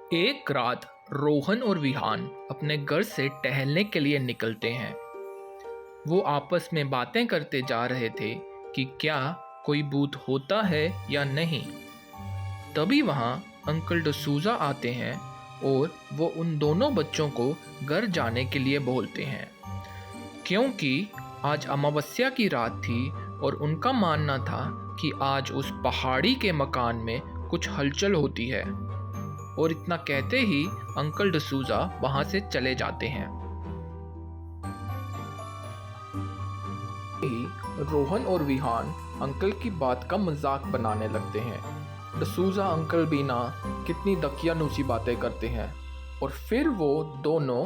एक रात रोहन और विहान अपने घर से टहलने के लिए निकलते हैं। वो आपस में बातें करते जा रहे थे कि क्या कोई भूत होता है या नहीं। तभी वहाँ अंकल डसूजा आते हैं और वो उन दोनों बच्चों को घर जाने के लिए बोलते हैं, क्योंकि आज अमावस्या की रात थी और उनका मानना था कि आज उस पहाड़ी के मकान में कुछ हलचल होती है। और इतना कहते ही अंकल डसूजा वहां से चले जाते हैं। रोहन और विहान अंकल की बात का मजाक बनाने लगते हैं। डसूजा अंकल भी ना कितनी दकियानूसी बातें करते हैं। और फिर वो दोनों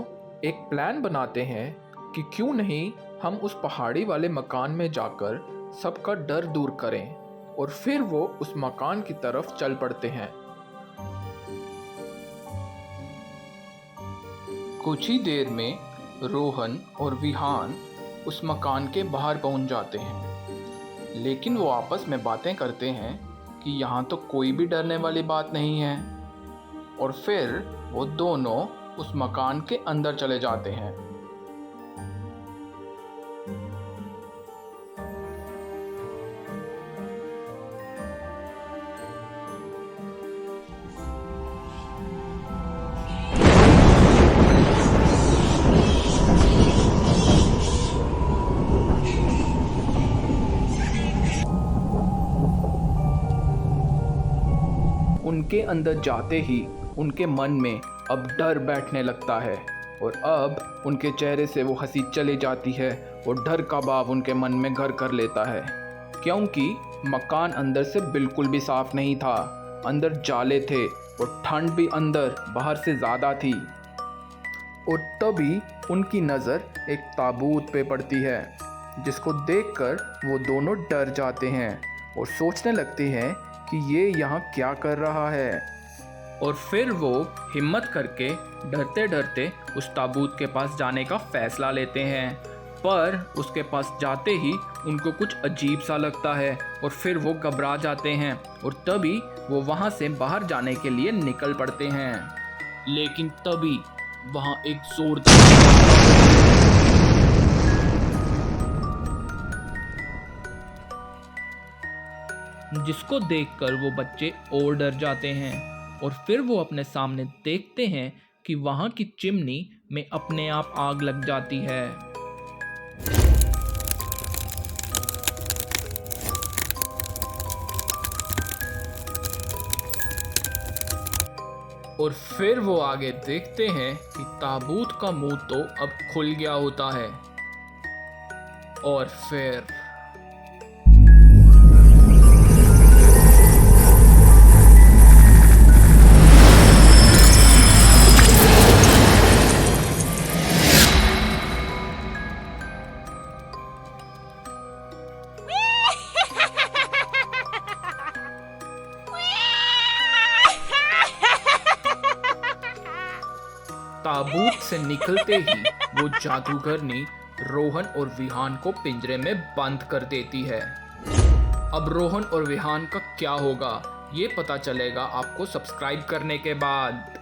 एक प्लान बनाते हैं कि क्यों नहीं हम उस पहाड़ी वाले मकान में जाकर सबका डर दूर करें। और फिर वो उस मकान की तरफ चल पड़ते हैं। कुछ ही देर में रोहन और विहान उस मकान के बाहर पहुंच जाते हैं, लेकिन वो आपस में बातें करते हैं कि यहाँ तो कोई भी डरने वाली बात नहीं है। और फिर वो दोनों उस मकान के अंदर चले जाते हैं। उनके अंदर जाते ही उनके मन में अब डर बैठने लगता है और अब उनके चेहरे से वो हंसी चली जाती है और डर का भाव उनके मन में घर कर लेता है, क्योंकि मकान अंदर से बिल्कुल भी साफ नहीं था। अंदर जाले थे और ठंड भी अंदर बाहर से ज़्यादा थी। और तभी उनकी नज़र एक ताबूत पे पड़ती है, जिसको देखकर वो दोनों डर जाते हैं और सोचने लगते हैं कि ये यहाँ क्या कर रहा है। और फिर वो हिम्मत करके डरते डरते उस ताबूत के पास जाने का फैसला लेते हैं। पर उसके पास जाते ही उनको कुछ अजीब सा लगता है और फिर वो घबरा जाते हैं। और तभी वो वहाँ से बाहर जाने के लिए निकल पड़ते हैं। लेकिन तभी वहाँ एक जिसको देखकर वो बच्चे और डर जाते हैं। और फिर वो अपने सामने देखते हैं कि वहाँ की चिमनी में अपने आप आग लग जाती है। और फिर वो आगे देखते हैं कि ताबूत का मुंह तो अब खुल गया होता है। और फिर ताबूत से निकलते ही वो जादूगरनी रोहन और विहान को पिंजरे में बंद कर देती है। अब रोहन और विहान का क्या होगा ये पता चलेगा आपको सब्सक्राइब करने के बाद।